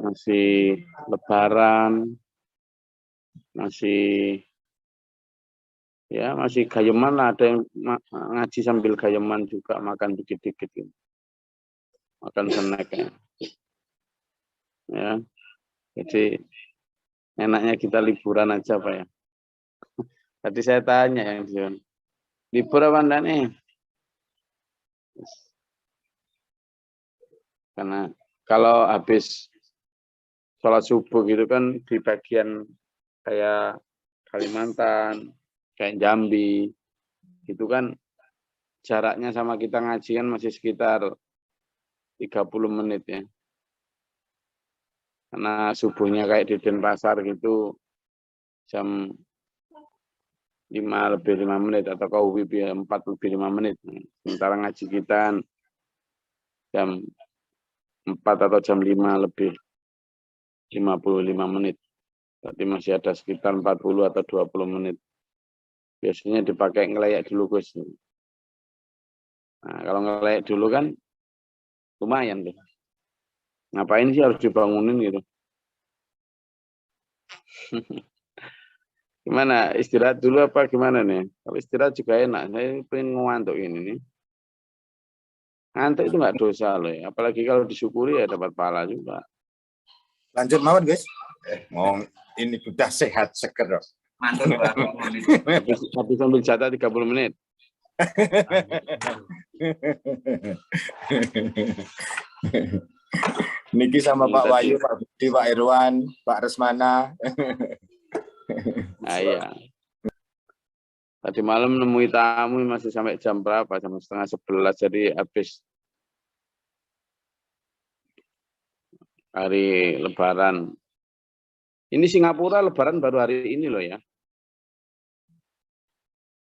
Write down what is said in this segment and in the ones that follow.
masih lebaran, masih gayeman lah, ada yang ngaji sambil gayeman juga, makan dikit-dikit gitu. Makan snack ya. Jadi enaknya kita liburan aja Pak ya. Tadi saya tanya yang Dion, libur apa enggak nih? Karena kalau habis sholat subuh gitu kan di bagian kayak Kalimantan, kayak Jambi, gitu kan jaraknya sama kita ngaji kan masih sekitar 30 menit ya. Karena subuhnya kayak di Denpasar gitu jam 5 lebih 5 menit atau kau 4 lebih 5 menit. Sementara ngaji kita jam 4 atau jam 5 lebih 55 menit. Berarti masih ada sekitar 40 atau 20 menit. Biasanya dipakai ngelayak dulu Gus. Nah, kalau ngelayak dulu kan lumayan tuh. Ngapain sih harus dibangunin gitu? Gimana, istirahat dulu apa gimana nih? Kalau istirahat juga enak, saya pengen ngantuk ini nih. Ngantuk itu nggak dosa loh ya, apalagi kalau disyukuri ya dapat pahala juga. Lanjut mawon guys. Ngomong ini udah sehat seger. Mantap Habis ambil jatah 30 menit. Niki sama Pak Wahyu, Pak Budi, Pak Irwan, Pak Resmana. Nah, iya. Tadi malam nemui tamu masih sampai jam berapa? Jam setengah 11, jadi habis hari Lebaran. Ini Singapura Lebaran baru hari ini loh ya.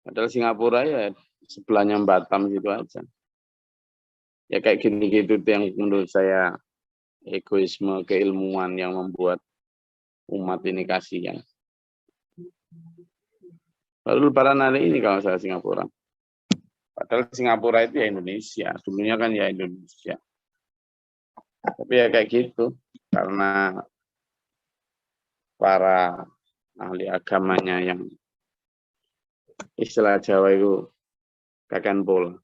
Padahal Singapura ya sebelahnya Batam gitu aja. Ya kayak gini gitu yang menurut saya egoisme keilmuan yang membuat umat ini kasihan. Baru Lebaran hari ini kalau saya Singapura. Padahal Singapura itu ya Indonesia, dulunya kan ya Indonesia. Tapi ya kayak gitu, karena para ahli agamanya yang istilah Jawa itu kakan bola.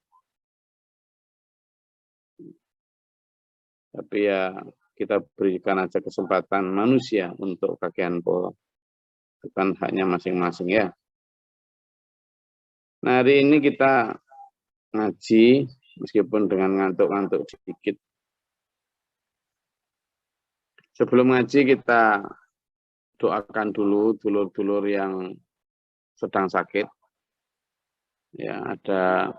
Tapi ya kita berikan aja kesempatan manusia untuk kakean bola. Bukan haknya masing-masing ya. Nah hari ini kita ngaji, meskipun dengan ngantuk-ngantuk sedikit. Sebelum ngaji kita doakan dulu dulur-dulur yang sedang sakit. Ya, ada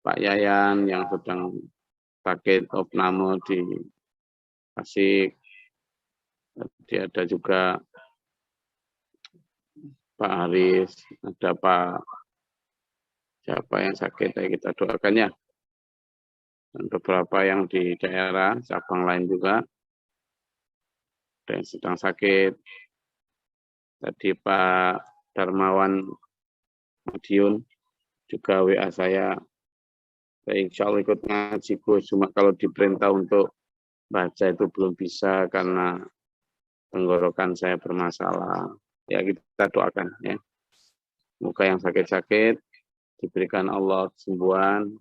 Pak Yayan yang sedang sakit opname di Tasik. Ada juga Pak Haris, ada Pak siapa yang sakit, ya kita doakan ya. Dan beberapa yang di daerah cabang lain juga ada yang sedang sakit. Tadi Pak Darmawan Madiun juga WA saya insya Allah ikut ngaji Gus, cuma kalau diperintah untuk baca itu belum bisa karena tenggorokan saya bermasalah. Ya kita doakan ya. Semoga yang sakit-sakit diberikan Allah kesembuhan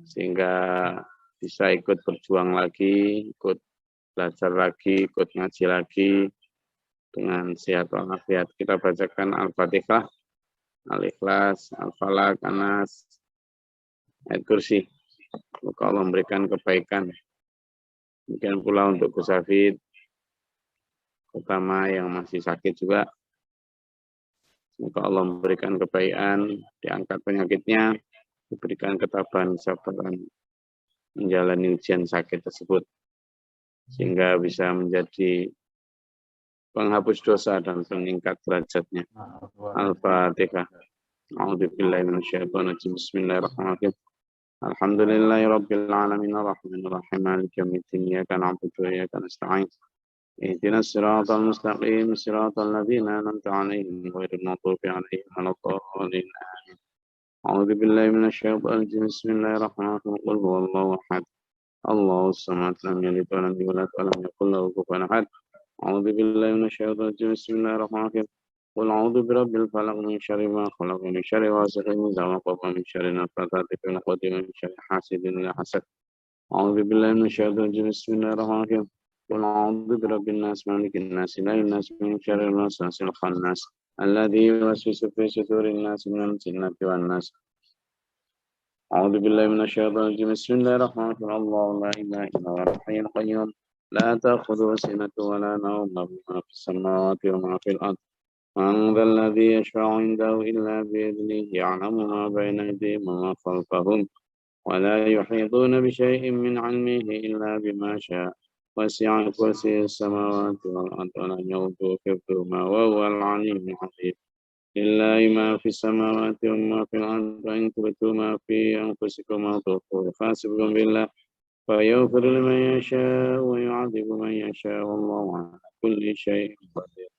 sehingga bisa ikut berjuang lagi, ikut belajar lagi, ikut ngaji lagi dengan sehat walafiat. Kita bacakan Al-Fatihah, Al-Ikhlas, Al-Falaq, Anas, ayat kursi. Semoga Allah memberikan kebaikan. Mungkin pula untuk Gus Hafid, terutama yang masih sakit juga. Semoga Allah memberikan kebaikan, diangkat penyakitnya, diberikan ketabahan, kesabaran menjalani ujian sakit tersebut. Sehingga bisa menjadi penghapus dosa dan peningkat derajatnya. Al-Fatihah. A'udzubillahi minasyaitonirrajim. Bismillahirrahmanirrahim. Alhamdulillahirabbil alamin arrahmanir rahim maliki yaumiddin iyyaka na'budu wa iyyaka nasta'in. Ihdinas siratal mustaqim siratal ladzina an'amta 'alaihim ghairil maghdubi 'alaihim waladdallin. A'udzubillahi minasyaitonir rajim. Bismillahirrahmanirrahim. Qul huwallahu ahad. الله الصمد لم يلد ولم يولد ولم يكن له كفوا أحد أعوذ بالله من الشيطان الرجيم بسم الله الرحمن الرحيم قل أعوذ برب الفلق من شر ما خلق من شر غاسق إذا وقب من شر النفاثات في العقد من شر حاسد إذا حسد أعوذ بالله من الشيطان الرجيم بسم الله الرحمن الرحيم قل أعوذ برب الناس مالك الناس إله الناس من شر الوسواس الخناس الذي يوسوس في صدور الناس من الجنة والناس أعوذ بالله من الشيطان الرجيم بسم الله الرحمن الرحيم الله لا إله إلا هو الحي القيوم لا تأخذه سنة ولا نوم له ما في السماوات وما في الأرض من ذا الذي يشفع عنده إلا بإذنه يعلم ما بين أيديهم وما خلفهم ولا يحيطون بشيء من علمه إلا بما شاء وسع كرسي السماوات والأرض ولم يؤوده حفظهما وهو العلي الحكيم لله ما في السماوات وما في الأرض وإن تبتوا ما في أنفسكم أو تخفوه يحاسبكم بالله فيغفر لمن يشاء ويعذب من يشاء والله على كل شيء قدير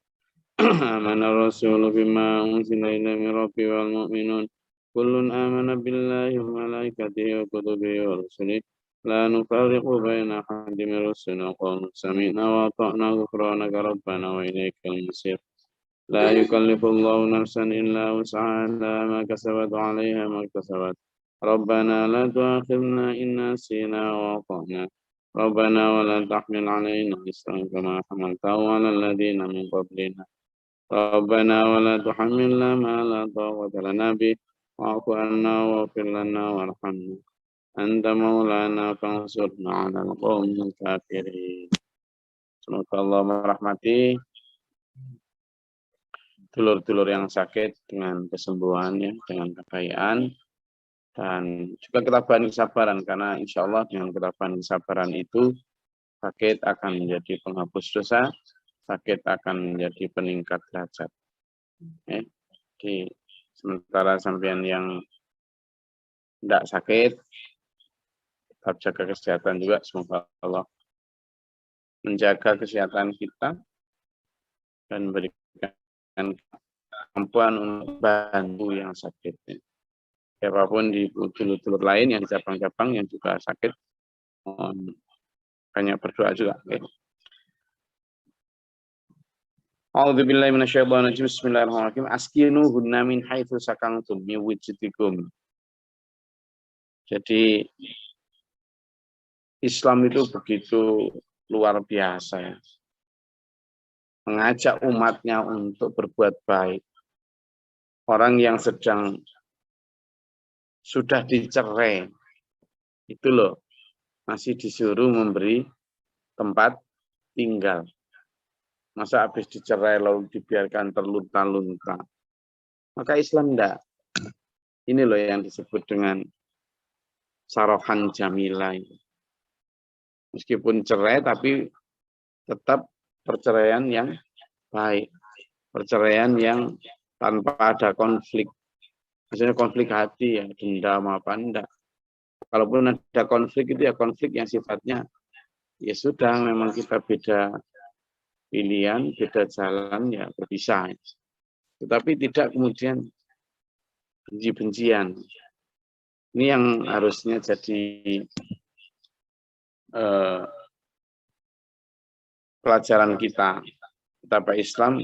آمن الرسول بما أنزل إليه من ربه والمؤمنون كل آمن بالله وملائكته وكتبه ورسله لا نفرق بين أحد من رسله وقالوا سمعنا وأطعنا غفرانك ربنا وإليك المصير لا يكلف الله نفسا إلا وسعها لها ما كسبت وعليها ما اكتسبت ربنا لا تؤاخذنا إن نسينا وأخطأنا ربنا ولا تحمل علينا إصرا كما حملته على الذين من قبلنا ربنا ولا تحملنا ما لا طاقة لنا به واعف عنا واغفر لنا وارحمنا أنت مولانا فانصرنا على القوم الكافرين. Semoga Allah merahmati dulur-dulur yang sakit dengan kesembuhannya, dengan kekayaan, dan juga ketabahan kesabaran, karena insya Allah dengan ketabahan kesabaran itu sakit akan menjadi penghapus dosa, sakit akan menjadi peningkat derajat. Jadi sementara sampean yang tidak sakit, tetap jaga kesehatan juga. Semoga Allah menjaga kesehatan kita dan berikan kemampuan untuk bantu yang sakit. Siapapun di dulur-dulur lain yang di cabang-cabang yang juga sakit, banyak berdoa juga. A'udzubillahi minasyaitonir rajim. Bismillahirrahmanirrahim. Askinuhunna min haitsu sakantum min wujdikum. Jadi Islam itu begitu luar biasa ya. Mengajak umatnya untuk berbuat baik. Orang yang sedang sudah dicerai itu loh masih disuruh memberi tempat tinggal. Masa habis dicerai lalu dibiarkan terlunta-lunta. Maka Islam enggak. Ini loh yang disebut dengan sarohan jamilah. Meskipun cerai tapi tetap perceraian yang baik. Perceraian yang tanpa ada konflik. Misalnya konflik hati ya, dendam apa enggak. Kalaupun ada konflik itu ya konflik yang sifatnya ya sudah memang kita beda pilihan, beda jalan ya berpisah. Tetapi tidak kemudian benci-bencian. Ini yang harusnya jadi pelajaran kita. Betapa Islam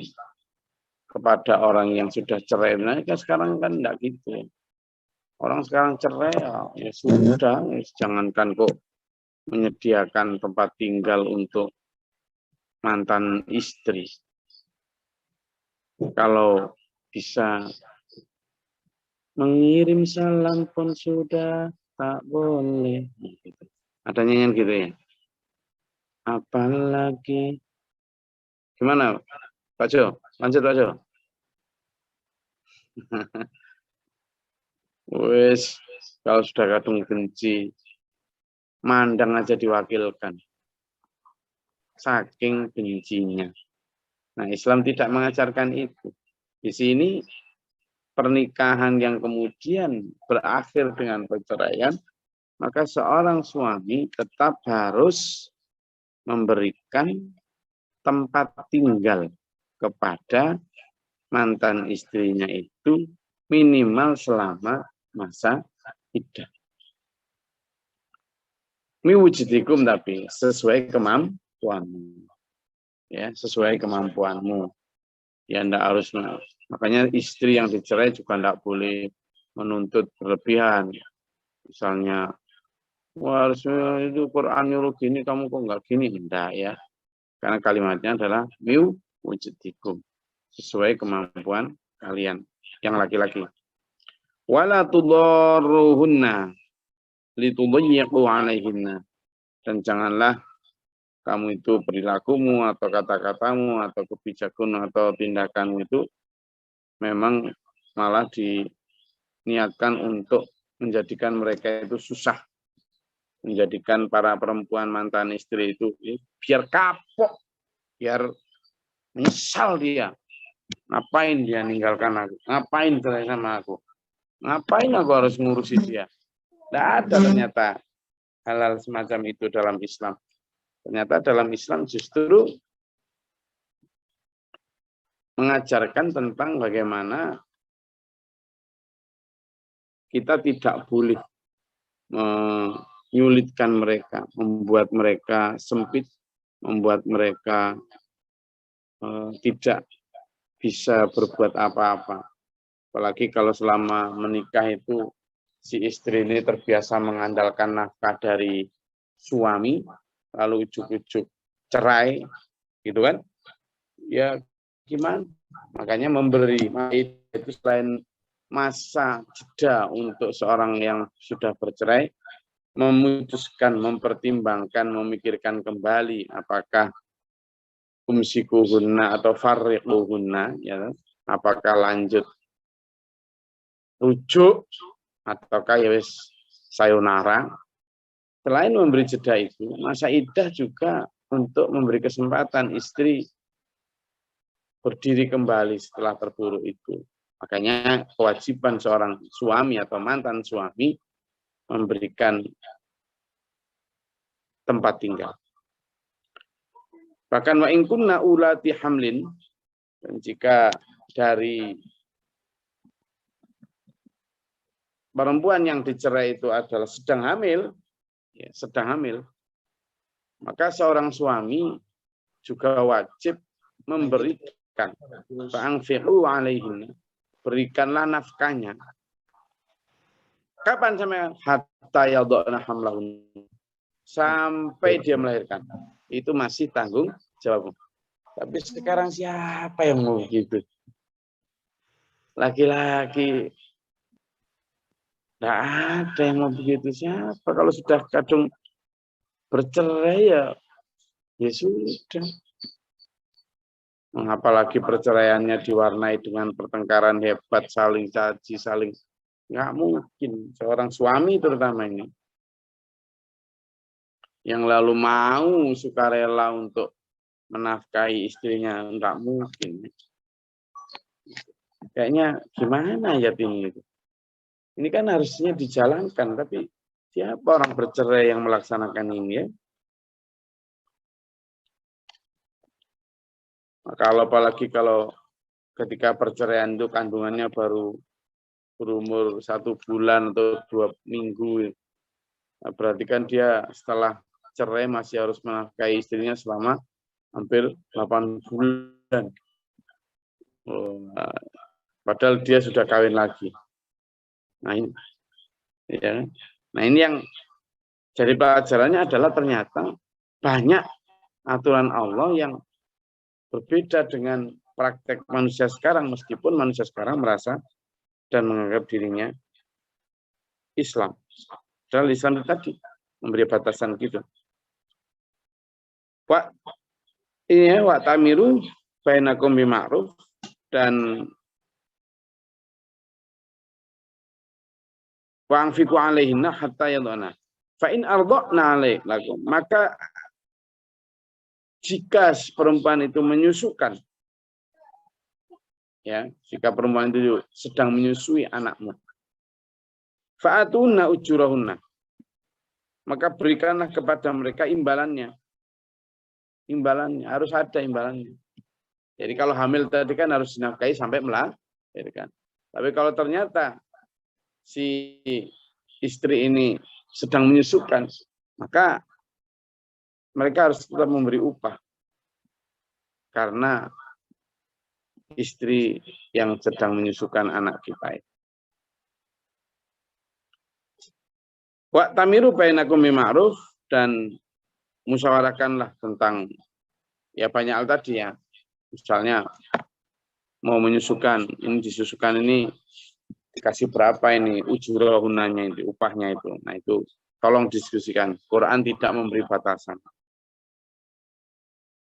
kepada orang yang sudah cerai. Nah, kan sekarang kan enggak gitu. Orang sekarang cerai ya sudah, jangankan kok menyediakan tempat tinggal untuk mantan istri. Kalau bisa mengirim salam pun sudah tak boleh. Ada nyanyian gitu ya. Apalagi. Gimana Pak Jo? Lanjut Pak Jo. Wes, kalau sudah kadung benci, mandang aja diwakilkan. Saking bencinya. Nah, Islam tidak mengajarkan itu. Di sini pernikahan yang kemudian berakhir dengan perceraian, maka seorang suami tetap harus memberikan tempat tinggal kepada mantan istrinya itu minimal selama masa iddah. miwujidikum, tapi sesuai kemampuanmu. Ya, sesuai kemampuanmu. Ya, ndak harus, makanya istri yang dicerai juga ndak boleh menuntut berlebihan. Misalnya, wah, harusnya itu Quran nyuruh gini, kamu kok nggak gini? Enggak ya. Karena kalimatnya adalah miwujidikum. Sesuai kemampuan kalian yang laki-laki. Wala tudarruhunna litudayyiqu alaihinna, dan janganlah kamu itu perilakumu atau kata-katamu atau kebijakanmu atau tindakanmu itu memang malah diniatkan untuk menjadikan mereka itu susah, menjadikan para perempuan mantan istri itu biar kapok, biar menyesal dia. Ngapain dia ninggalkan aku? Ngapain cerai sama aku? Ngapain aku harus ngurusi dia? Tidak ada ternyata hal-hal semacam itu dalam Islam. Ternyata dalam Islam justru mengajarkan tentang bagaimana kita tidak boleh menyulitkan mereka, membuat mereka sempit, membuat mereka tidak bisa berbuat apa-apa. Apalagi kalau selama menikah itu si istri ini terbiasa mengandalkan nafkah dari suami, lalu ujuk-ujuk cerai, gitu kan? Ya gimana? Makanya memberi itu selain masa jeda untuk seorang yang sudah bercerai, memutuskan, mempertimbangkan, memikirkan kembali apakah umsikuhunna atau farriquhunna, ya, apakah lanjut rujuk ataukah ya wis sayonara. Selain memberi jeda itu, masa iddah juga untuk memberi kesempatan istri berdiri kembali setelah terpuruk itu. Makanya kewajiban seorang suami atau mantan suami memberikan tempat tinggal. Bahkan wa in kunna ulati hamlin, dan jika dari perempuan yang dicerai itu adalah sedang hamil, ya, sedang hamil, maka seorang suami juga wajib memberikan, fa'anfiqu alaihinna, berikanlah nafkahnya. Kapan sampai hatta yadhna hamlahun, sampai dia melahirkan. Itu masih tanggung jawab. Tapi sekarang siapa yang mau begitu? Laki-laki tidak ada yang mau begitu. Siapa kalau sudah kadung bercerai ya sudah. Apalagi perceraiannya diwarnai dengan pertengkaran hebat, saling caci, saling, nggak mungkin. Seorang suami terutama ini yang lalu mau sukarela untuk menafkahi istrinya, nggak mungkin. Kayaknya gimana ya ini? Ini kan harusnya dijalankan, tapi siapa orang bercerai yang melaksanakan ini ya? Kalau apalagi kalau ketika perceraian itu kandungannya baru berumur 1 bulan atau 2 minggu, nah, berarti kan dia setelah cerai masih harus menafkahi istrinya selama hampir 8 bulan. Padahal dia sudah kawin lagi. Nah ini, ya. Nah ini yang jadi pelajarannya adalah ternyata banyak aturan Allah yang berbeda dengan praktek manusia sekarang, meskipun manusia sekarang merasa dan menganggap dirinya Islam. Padahal Islam itu tadi memberi batasan gitu. Ini wa tamiru bainakum bima'ruf, dan wa anfiqu alaihinna hatta yadhana. Fa in ardhna alaikum, maka jika perempuan itu menyusukan, ya, jika perempuan itu sedang menyusui anakmu, fa'atuna ujurahunna, maka berikanlah kepada mereka imbalannya. Imbalannya harus ada imbalannya. Jadi kalau hamil tadi kan harus dinafkahi sampai melahirkan. Tapi kalau ternyata si istri ini sedang menyusukan, maka mereka harus tetap memberi upah karena istri yang sedang menyusukan anak kita. Wa tamiru bainakum bima'ruf, dan musyawarahkanlah tentang ya banyak hal tadi ya. Misalnya mau menyusukan, ini disusukan ini dikasih berapa ini ujurahunanya itu, upahnya itu. Nah itu tolong diskusikan. Quran tidak memberi batasan.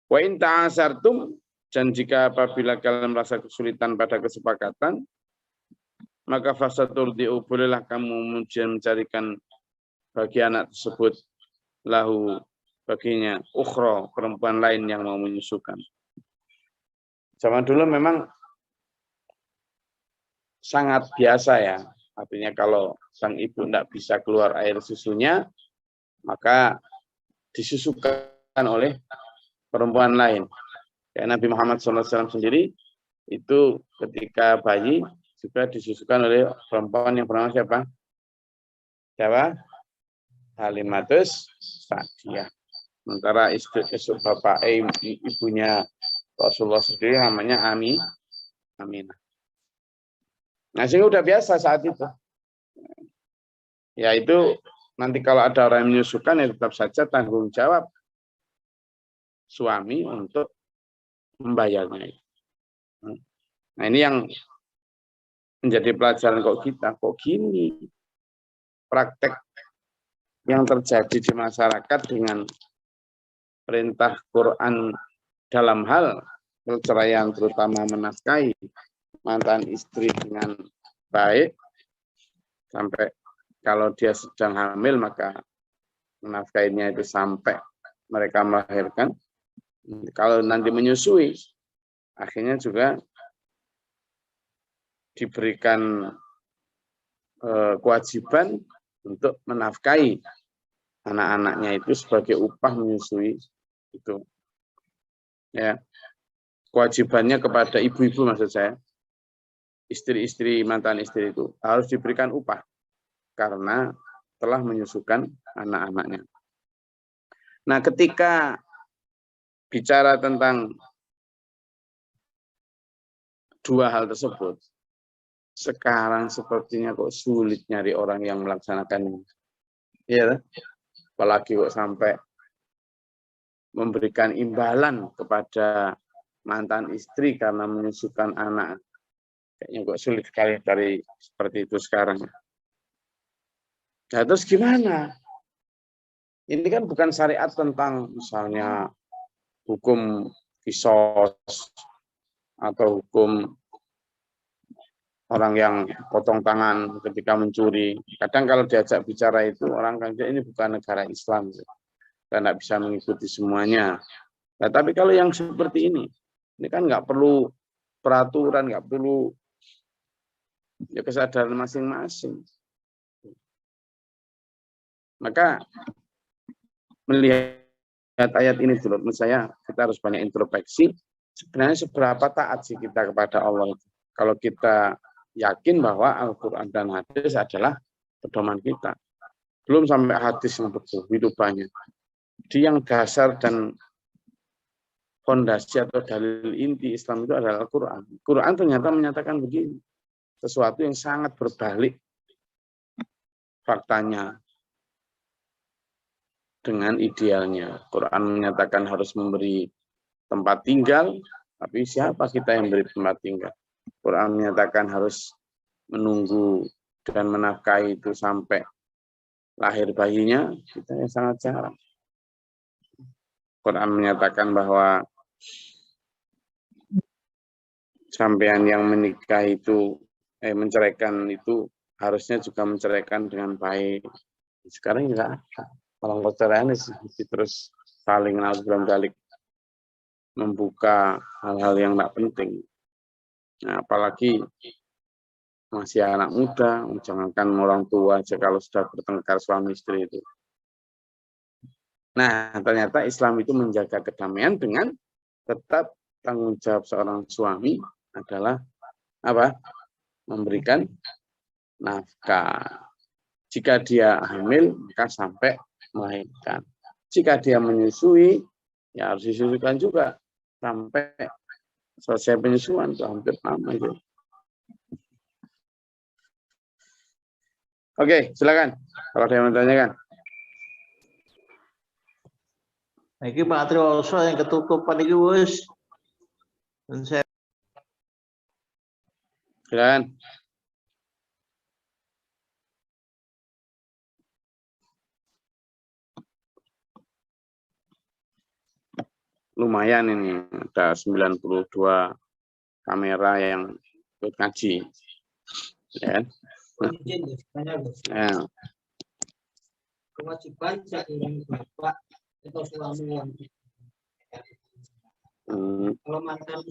Wa in ta'asartum, dan jika apabila kalian merasa kesulitan pada kesepakatan, maka fasaturdi'u, bolehlah kamu mencarikan bagi anak tersebut lahu, baginya ukhra, perempuan lain yang mau menyusukan. Zaman dulu memang sangat biasa ya, artinya kalau sang ibu tidak bisa keluar air susunya, maka disusukan oleh perempuan lain. Kayak Nabi Muhammad SAW sendiri itu ketika bayi juga disusukan oleh perempuan yang bernama siapa? Siapa? Halimatus Sa'diyah. Sementara istri bapak ibunya Rasulullah sendiri namanya Aminah. Nah, sehingga udah biasa saat itu. Ya itu nanti kalau ada orang yang menyusukan ya tetap saja tanggung jawab suami untuk membayarnya. Nah ini yang menjadi pelajaran kok gini praktek yang terjadi di masyarakat dengan perintah Quran dalam hal perceraian, terutama menafkahi mantan istri dengan baik, sampai kalau dia sedang hamil maka menafkahinya itu sampai mereka melahirkan. Kalau nanti menyusui, akhirnya juga diberikan kewajiban untuk menafkahi anak-anaknya itu sebagai upah menyusui itu. Ya, kewajibannya kepada ibu-ibu, maksud saya, istri-istri, mantan istri itu harus diberikan upah karena telah menyusukan anak-anaknya. Nah, ketika bicara tentang dua hal tersebut, sekarang sepertinya kok sulit nyari orang yang melaksanakan ini. Ya, apalagi kok sampai memberikan imbalan kepada mantan istri karena menyusukan anak. Kayaknya kok sulit sekali dari seperti itu sekarang. Nah, terus gimana? Ini kan bukan syariat tentang misalnya hukum kisos atau hukum orang yang potong tangan ketika mencuri. Kadang kalau diajak bicara itu orang kan ini bukan negara Islam. Kita tidak bisa mengikuti semuanya. Nah, tapi kalau yang seperti ini kan nggak perlu peraturan, nggak perlu ya kesadaran masing-masing. Maka melihat ayat ini dulu, menurut saya kita harus banyak introspeksi. Sebenarnya seberapa taat sih kita kepada Allah? Kalau kita yakin bahwa Al-Quran dan hadis adalah pedoman kita, belum sampai hadis yang betul, itu banyak. Di yang dasar dan fondasi atau dalil inti Islam itu adalah Al-Quran. Quran ternyata menyatakan begini, sesuatu yang sangat berbalik faktanya dengan idealnya. Quran menyatakan harus memberi tempat tinggal, tapi siapa kita yang beri tempat tinggal? Quran menyatakan harus menunggu dan menafkahi itu sampai lahir bayinya, kita yang sangat jarang. Quran menyatakan bahwa sampean yang menikah itu, menceraikan itu harusnya juga menceraikan dengan baik. Sekarang enggak ada. Kalau perceraian terus saling naudzubillah membuka hal-hal yang tidak penting. Nah, apalagi masih anak muda, jangankan orang tua aja kalau sudah bertengkar suami istri itu. Nah, ternyata Islam itu menjaga kedamaian dengan tetap tanggung jawab seorang suami adalah apa? Memberikan nafkah. Jika dia hamil, maka sampai melahirkan. Jika dia menyusui, ya harus disusukan juga sampai selesai penyusuan, itu hampir sama itu. Oke, silakan. Kalau ada yang mau tanyakan. Iki Pak Trioso yang ketutupan iki wis. Silakan. Lumayan ini, ada 92 kamera yang ikut ngaji. Ya. Ya. Kewajiban seorang bapak atau suami yang kalau mantan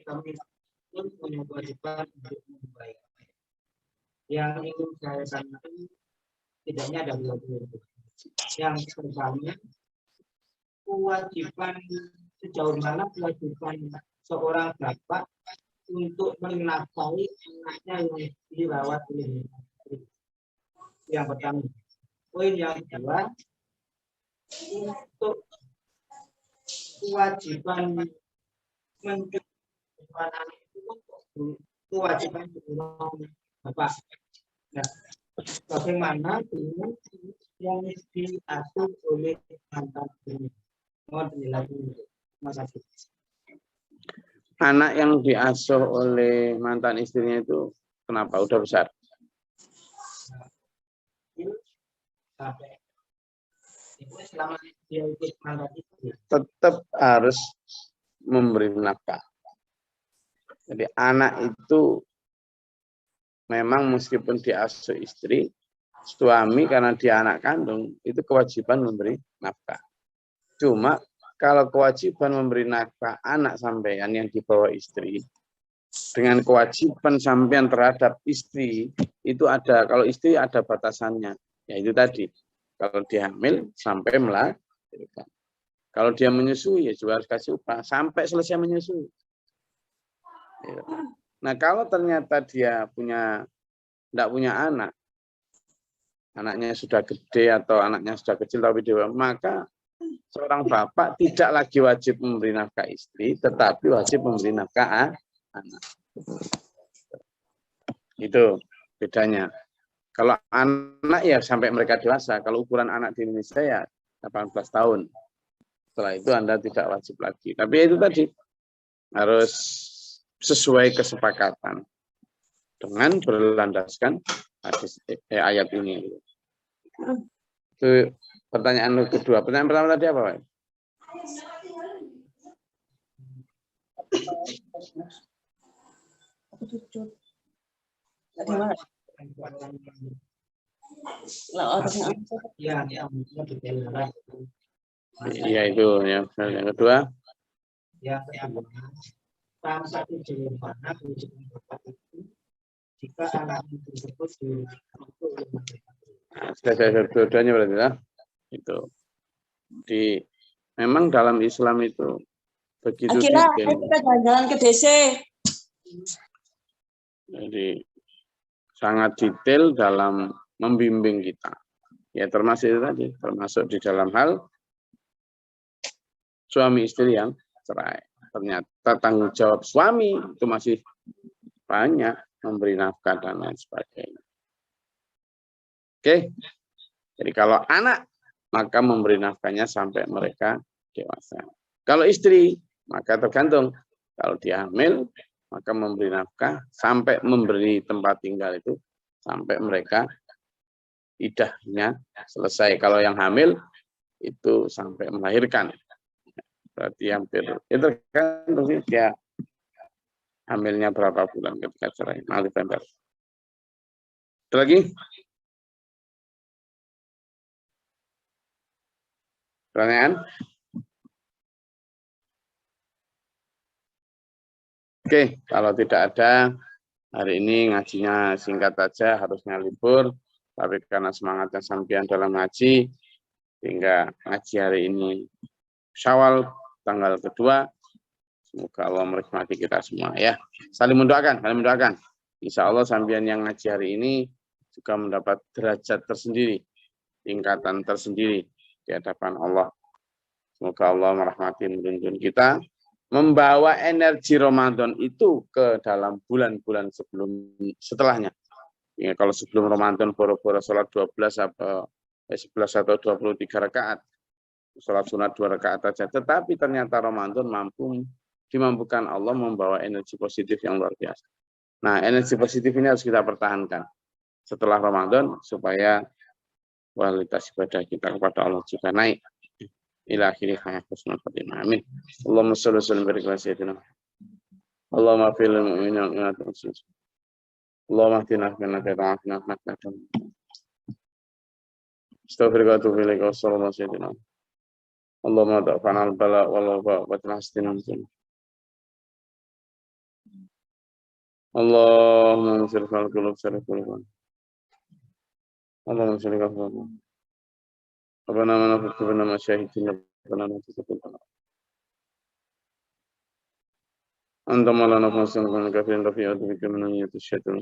kami pun punya kewajiban untuk membayar. Yang ingin saya sampaikan tidaknya ada 20. Yang pertama, kewajiban sejauh mana kewajiban seorang bapak untuk menafkahi anaknya yang dirawat oleh yang pertama. Poin yang kedua, untuk kewajiban mencukupi anak itu kewajiban seorang bapak. Nah, bagaimana dengan yang diasuh oleh mantan ini? Mohon penjelasan. Terima kasih. Anak yang diasuh oleh mantan istrinya itu kenapa? Udah besar? Tetap harus memberi nafkah. Jadi anak itu memang meskipun diasuh istri, suami karena dia anak kandung, itu kewajiban memberi nafkah. Cuma kalau kewajiban memberi nafkah anak sampean yang dibawa istri, dengan kewajiban sampean terhadap istri, itu ada, kalau istri ada batasannya. Ya itu tadi, kalau dia hamil sampai melahirkan. Kalau dia menyusui ya juga harus kasih upah sampai selesai menyusui. Nah kalau ternyata dia tidak punya anak, anaknya sudah gede atau anaknya sudah kecil tapi dewa, maka seorang bapak tidak lagi wajib memberi nafkah istri, tetapi wajib memberi nafkah anak. Itu bedanya. Kalau anak ya sampai mereka dewasa. Kalau ukuran anak di Indonesia ya 18 tahun. Setelah itu Anda tidak wajib lagi. Tapi itu tadi harus sesuai kesepakatan dengan berlandaskan ayat ini. Itu pertanyaan kedua. Pertanyaan pertama tadi apa, Pak? Iya itu ya. Yang kedua. Yang kedua, salah satu jalan mana kewajiban bapak itu jika anak tersebut Sudah dua-duanya berarti ya. Itu. Memang dalam Islam itu begitu Akila, detail. kita jalan-jalan ke DC. Jadi sangat detail dalam membimbing kita. Ya termasuk itu tadi, termasuk di dalam hal suami istri yang cerai. Ternyata tanggung jawab suami itu masih banyak, memberi nafkah dan lain sebagainya. Oke, jadi kalau anak maka memberi nafkahnya sampai mereka dewasa. Kalau istri maka tergantung. Kalau dia hamil maka memberi nafkah sampai memberi tempat tinggal itu sampai mereka iddahnya selesai. Kalau yang hamil itu sampai melahirkan. Berarti hampir itu tergantung dia hamilnya berapa bulan ketika cerai. Maaf, Pak. Lagi? Pertanyaan? Oke, kalau tidak ada, hari ini ngajinya singkat saja, harusnya libur. Tapi karena semangatnya sampean dalam ngaji, sehingga ngaji hari ini Syawal tanggal kedua. Semoga Allah merahmati kita semua ya. Saling mendoakan. Insya Allah sampean yang ngaji hari ini juga mendapat derajat tersendiri. tingkatan tersendiri di hadapan Allah. Semoga Allah merahmati menuntun kita, membawa energi Ramadan itu ke dalam bulan-bulan setelahnya. Ya, kalau sebelum Ramadan boro-boro sholat 11 atau 23 rakaat, sholat sunat 2 rakaat saja, tetapi ternyata Ramadan dimampukan Allah membawa energi positif yang luar biasa. Nah, energi positif ini harus kita pertahankan setelah Ramadan supaya kualitas ibadah kita kepada Allah juga naik. Ila akhiri hayat husnul khatimah. Amin. Allahumma shalli wa sallim barik ala sayyidina. Allahumma fil mu'minina wa mu'minat muslimin. Allahumma hdina fi man hadayta wa afina fi man afayta. Astaghfiruka wa atubu ilaika wa sallallahu alaihi wasallam. Allahumma da'fana al-bala wal waba wa tanastina min. Allahumma sirf al-qulub sirf al-qulub. Allahumma shalli ala Muhammad. Rabbana ma nafa'na ma syahidina rabbana la tuzigh. Anta malana fasil kana kafirin rafi'at bika min niyyati syaitan.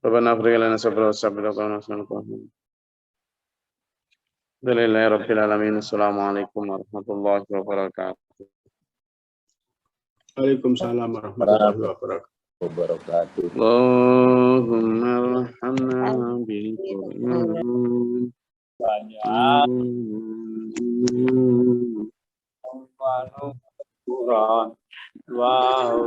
Rabbana afrigh lana sabra wa sabra wa nas'aluka. Alhamdulillahi rabbil alamin. Assalamualaikum warahmatullahi wabarakatuh. Waalaikumsalam warahmatullahi wabarakatuh. Allahumma arhamna bil Qur'an. Quran. Wow.